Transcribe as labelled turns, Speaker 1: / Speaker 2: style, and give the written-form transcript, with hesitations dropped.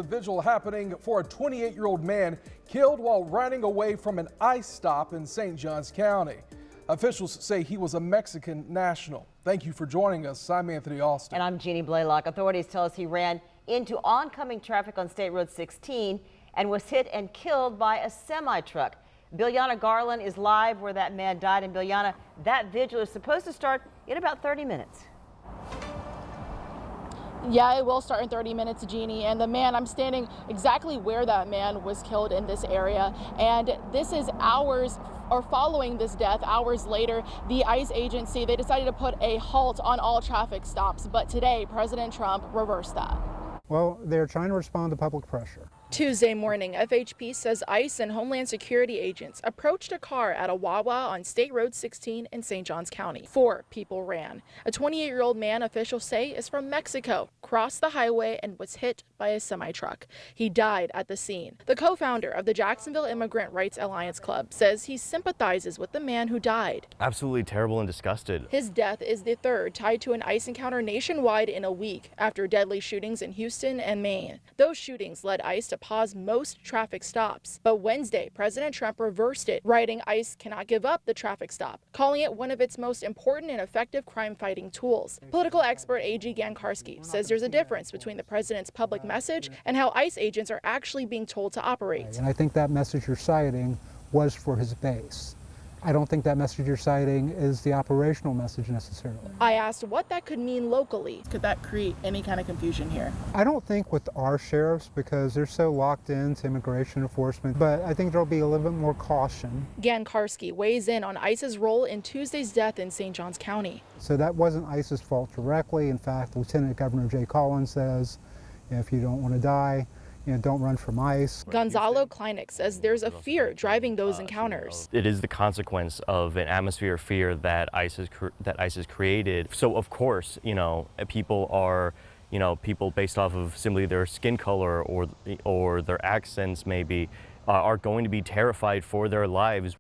Speaker 1: The vigil happening for a 28-year-old man killed while riding away from an ICE stop in St. Johns County. Officials say he was a Mexican national. Thank you for joining us. I'm Anthony Austin.
Speaker 2: And I'm Jeannie Blaylock. Authorities tell us he ran into oncoming traffic on State Road 16 and was hit and killed by a semi-truck. Biljana Garland is live where that man died. And Biljana, that vigil is supposed to start in about 30 minutes.
Speaker 3: Yeah, it will start in 30 minutes, Jeannie. And I'm standing exactly where that man was killed in this area. And this is hours or following this death, hours later, the ICE agency, they decided to put a halt on all traffic stops. But today, President Trump reversed that.
Speaker 4: Well, they're trying to respond to public pressure.
Speaker 3: Tuesday morning, FHP says ICE and Homeland Security agents approached a car at a Wawa on State Road 16 in St. Johns County. 4 people ran. A 28-year-old man, officials say, is from Mexico, crossed the highway and was hit by a semi-truck. He died at the scene. The co-founder of the Jacksonville Immigrant Rights Alliance Club says he sympathizes with the man who died.
Speaker 5: Absolutely terrible and disgusted.
Speaker 3: His death is the third tied to an ICE encounter nationwide in a week after deadly shootings in Houston and Maine. Those shootings led ICE to pause most traffic stops. But Wednesday, President Trump reversed it, writing ICE cannot give up the traffic stop, calling it one of its most important and effective crime-fighting tools. Political expert A.G. Gankarski says there's a difference between the president's public message and how ICE agents are actually being told to operate.
Speaker 4: And I think that message you're citing was for his base. I don't think that message you're citing is the operational message necessarily.
Speaker 3: I asked what that could mean locally. Could that create any kind of confusion here?
Speaker 4: I don't think with our sheriffs because they're so locked into immigration enforcement, but I think there'll be a little bit more caution.
Speaker 3: Gankarski weighs in on ICE's role in Tuesday's death in St. Johns County.
Speaker 4: So that wasn't ICE's fault directly. In fact, Lieutenant Governor Jay Collins says, if you don't want to die, don't run from ICE.
Speaker 3: Gonzalo Kleinik says there's a fear driving those encounters.
Speaker 5: It is the consequence of an atmosphere of fear that ICE has created. So of course, people are, people based off of simply their skin color or their accents maybe are going to be terrified for their lives.